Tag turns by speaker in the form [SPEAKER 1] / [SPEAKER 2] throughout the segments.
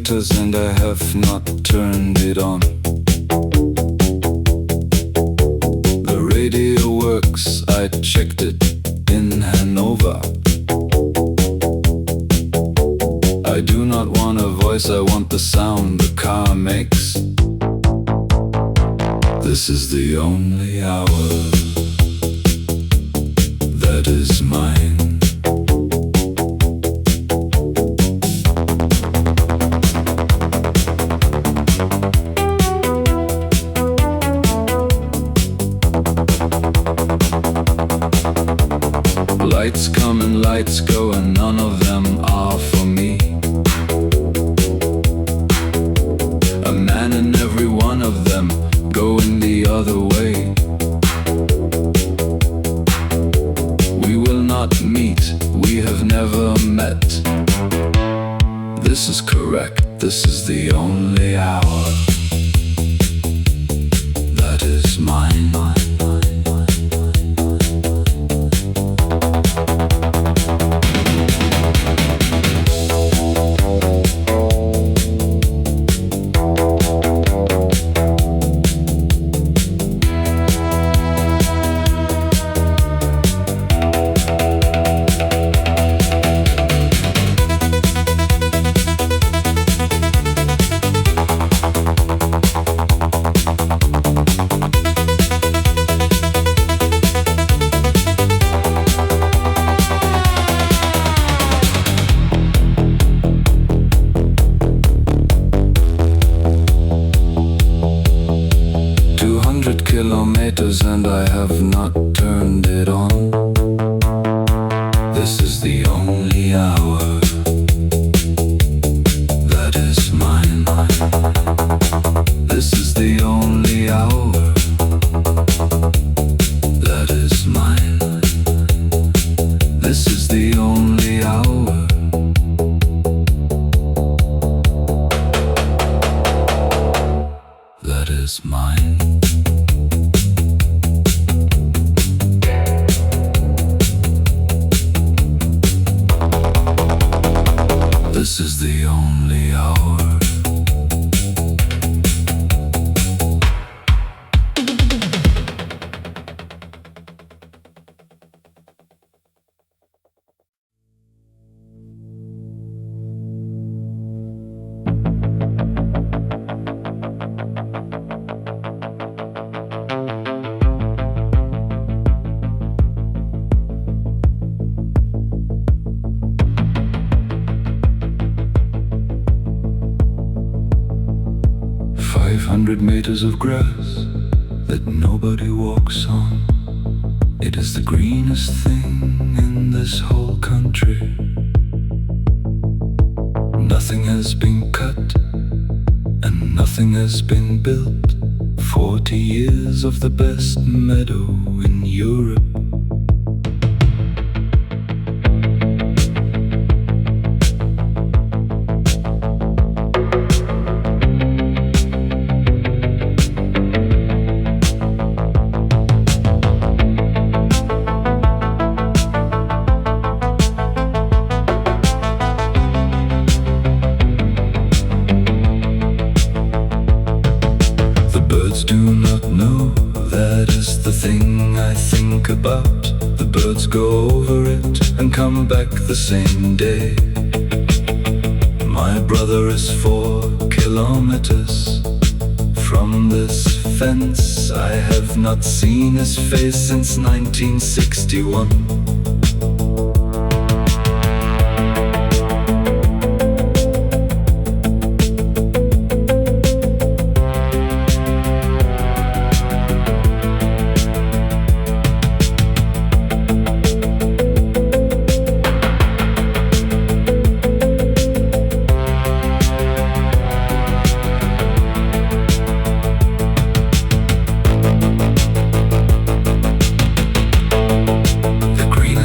[SPEAKER 1] kilometers and I have not turned it on. The radio works, I checked it in Hanover. I do not want a voice, I want the sound the car makes. This is the only hour that is mine. Lights come and lights go and none of them are for me. A man in every one of them going the other way. We will not meet, we have never met. This is correct, this is the only hour that is mine. Kilometers and I have not turned it on. This is the only hour that is mine. This is the only hour that is mine. This is the only hour that is mine. This is the only hour. Meters of grass that nobody walks on. It is the greenest thing in this whole country. Nothing has been cut and nothing has been built. 40 years of the best meadow in Europe. Do not know, that is the thing I think about. The birds go over it and come back the same day. My brother is 4 kilometers from this fence. I have not seen his face since 1961. The green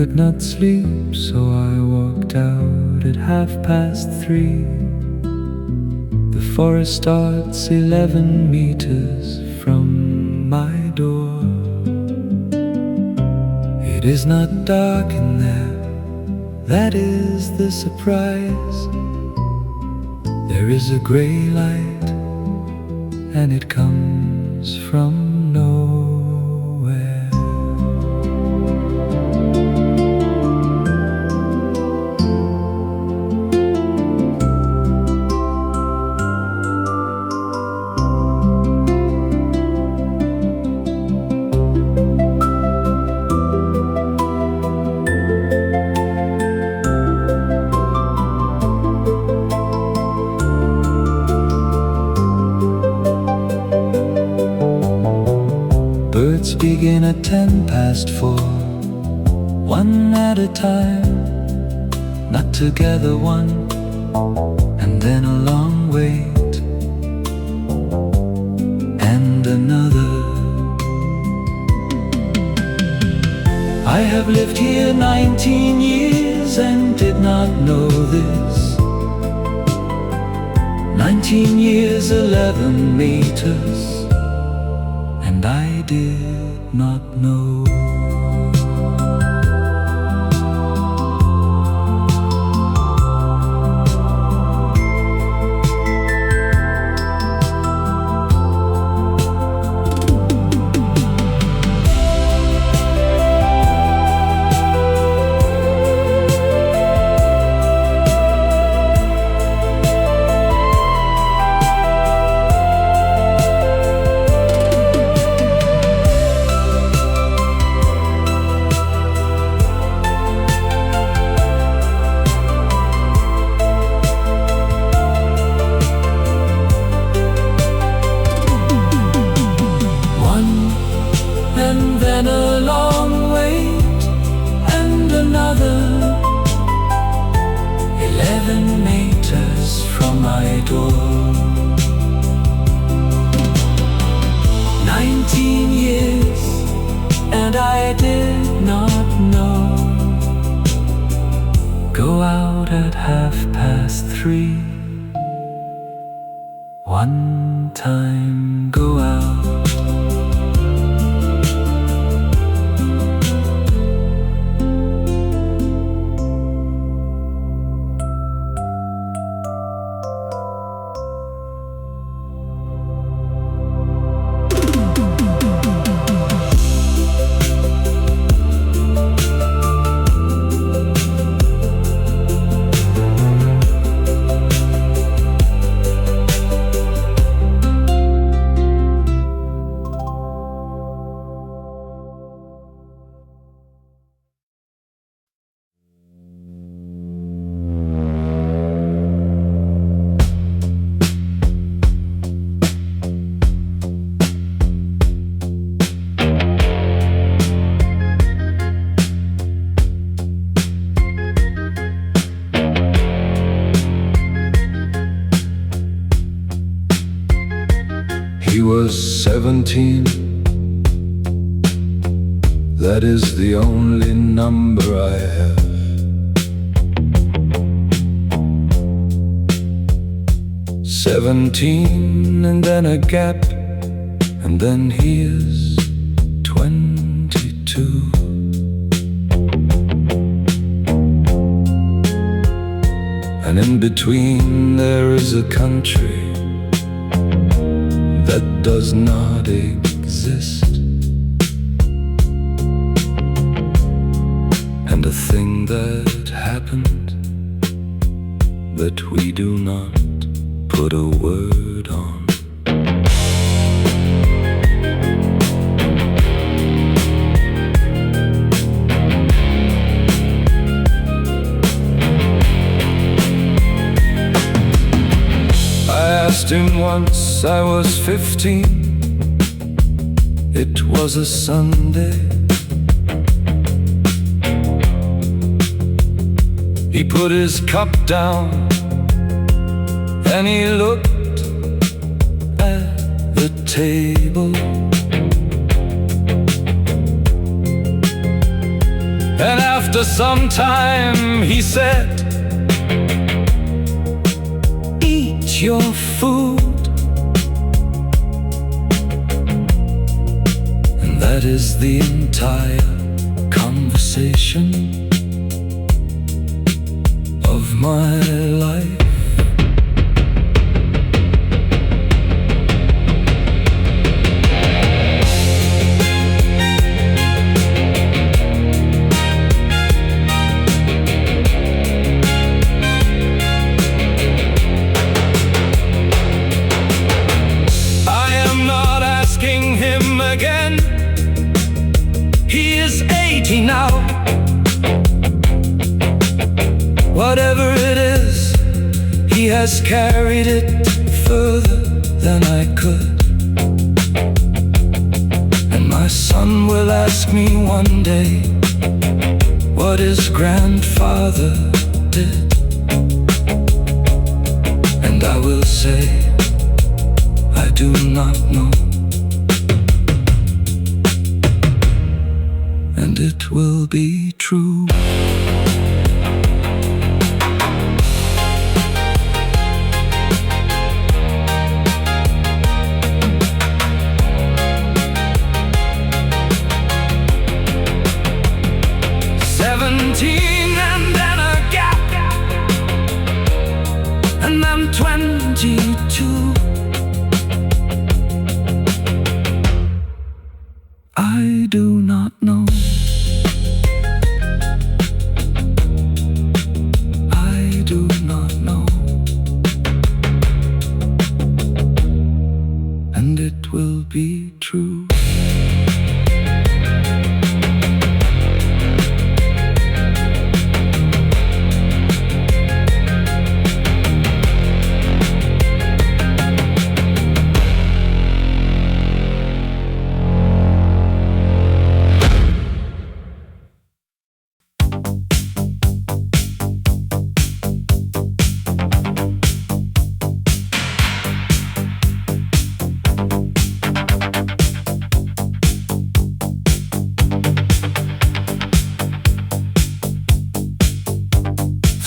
[SPEAKER 1] could not sleep, so I walked out at 3:30. The forest starts 11 meters from my door. It is not dark in there, that is the surprise. There is a gray light, and it comes from nowhere. begin at 4:10, one at a time, not together one, and then a long wait, and another. I have lived here 19 years and did not know this. 19 years, 11 meters, and I did not know. And then a long wait, and another. 11 meters from my door. 19 years, and I did not know. Go out at 3:30. One time go out. He was 17. That is the only number I have. "17, and then a gap, and then he is 22. And in between there is a country that does not exist, and a thing that happened that we do not put a word on. I asked him once, I was 15. It was a Sunday. He put his cup down and he looked at the table. And after some time he said, "Eat your food." And that is the entire conversation of my life. Again, he is 80 now. Whatever it is, he has carried it further than I could. And my son will ask me one day what his grandfather did, and I will say, I do not know. And it will be true. And then a gap, and then 22. I do not know. I do not know. And it will be true.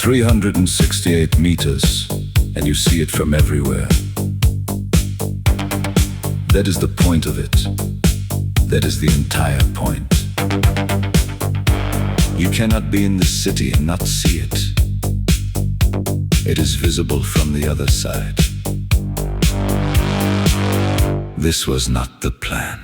[SPEAKER 1] "368 meters, and you see it from everywhere. That is the point of it. That is the entire point. You cannot be in the city and not see it. It is visible from the other side. This was not the plan."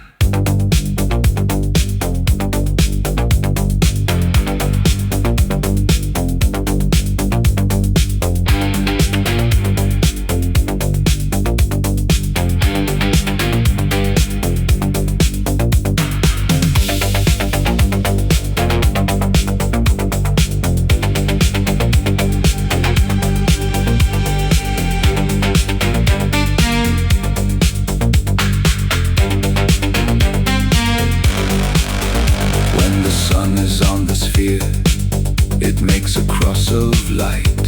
[SPEAKER 1] It makes a cross of light.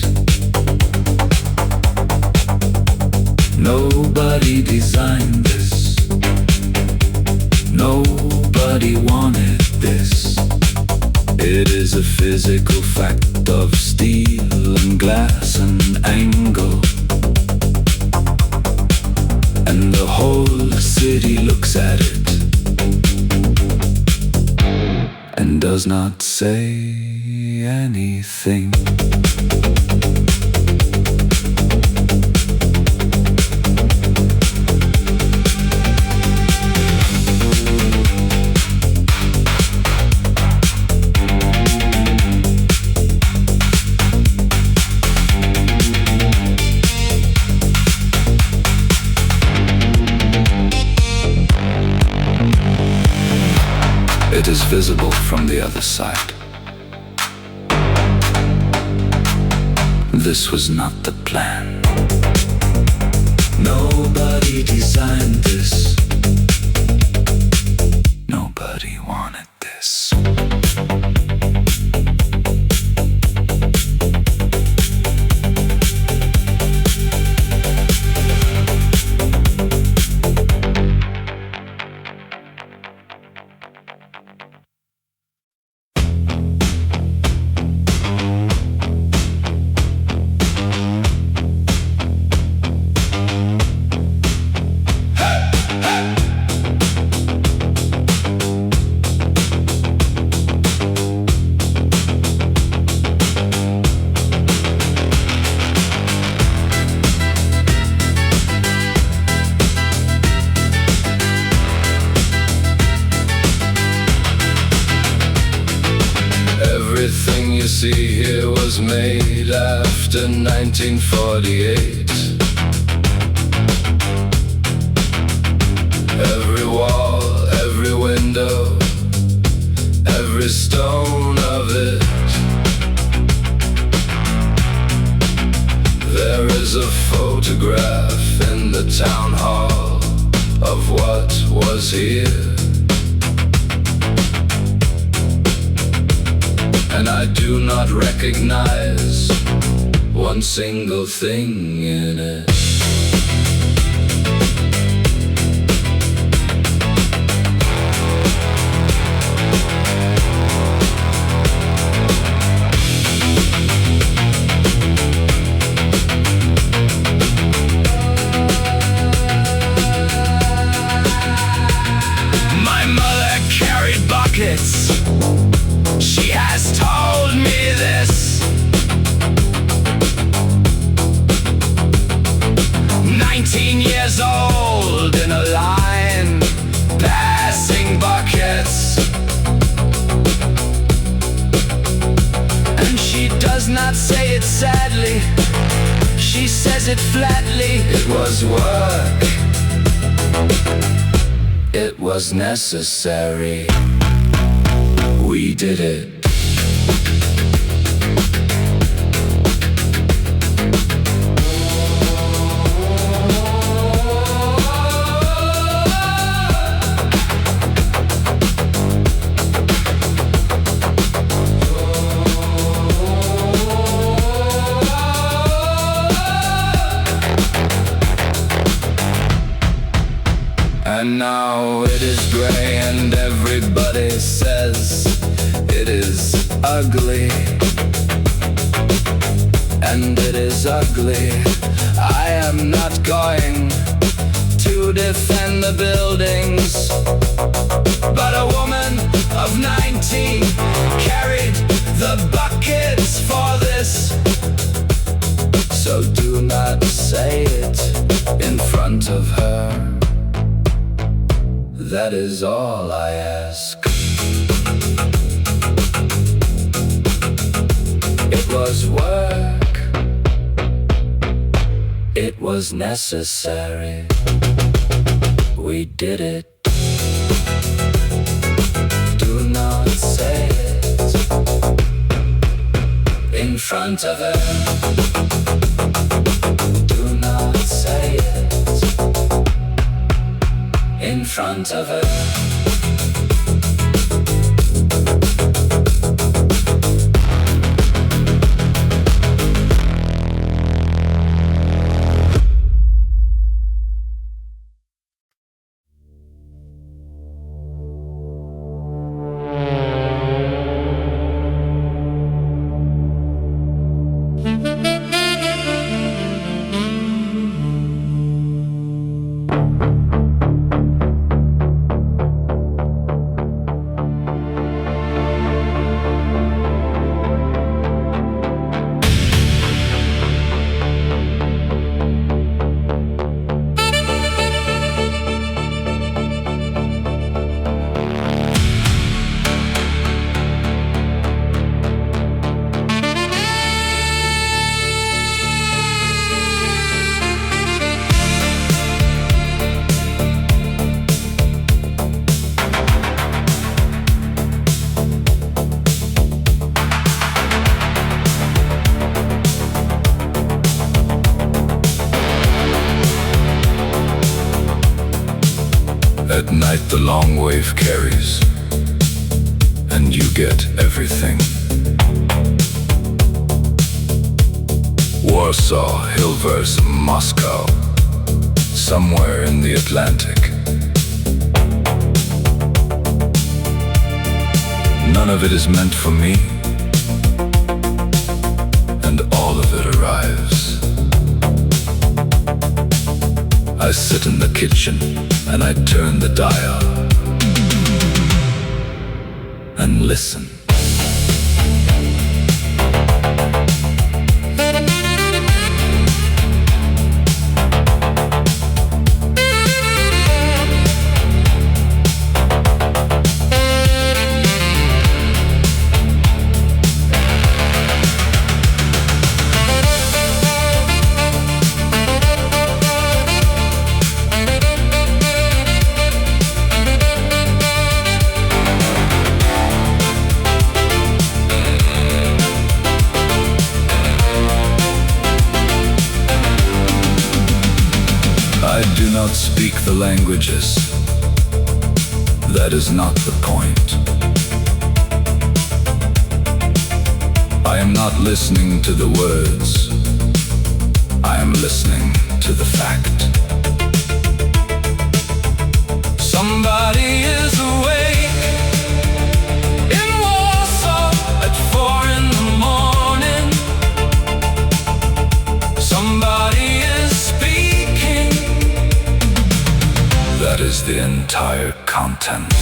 [SPEAKER 1] Nobody designed this. Nobody wanted this. It is a physical fact of steel and glass and angle. And the whole city looks at it and does not say anything. It is visible from the other side. This was not the plan. Nobody designed this. Nobody wanted this. Everything you see here was made after 1948. Every wall, every window, every stone of it. There is a photograph in the town hall of what was here. and I do not recognize one single thing in it.
[SPEAKER 2] She has told me this. 19 years old in a line, passing buckets. And she does not say it sadly, she says it flatly.
[SPEAKER 1] It was work, it was necessary. We did it. And now it is gray and everybody says it is ugly. And it is ugly. I am not going to defend the buildings, but a woman of 19 carried the buckets for this. So do not say it in front of her. That is all I ask. It was work, it was necessary. We did it. Do not say it in front of her. Do not say it in front of her. At night the long wave carries, and you get everything. Warsaw, Hilvers, Moscow, somewhere in the Atlantic. None of it is meant for me, and all of it arrives. I sit in the kitchen and I turn the dial and listen. I do not speak the languages. That is not the point. I am not listening to the words, I am listening to the fact. Somebody is awake in Warsaw at 4 in the morning. Somebody is speaking. That is the entire content.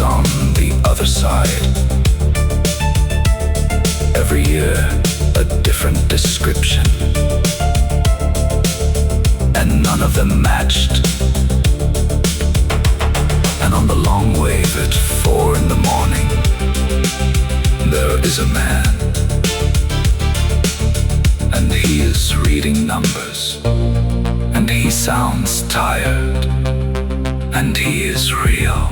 [SPEAKER 1] On the other side, every year a different description, and none of them matched. And on the long wave at 4 in the morning, there is a man, and he is reading numbers, and he sounds tired, and he is real.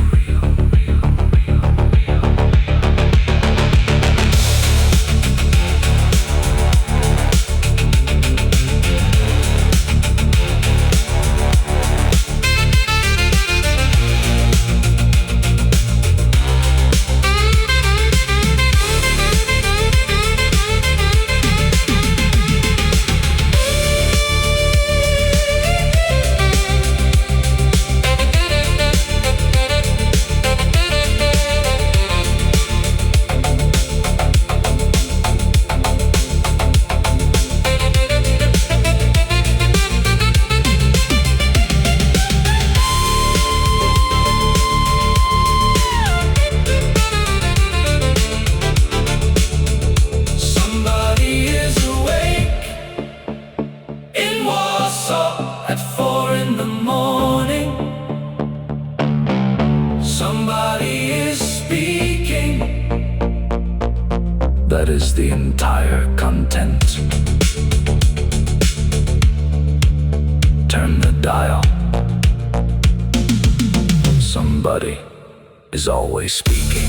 [SPEAKER 1] At 4 in the morning, somebody is speaking. That is the entire content. Turn the dial. Somebody is always speaking.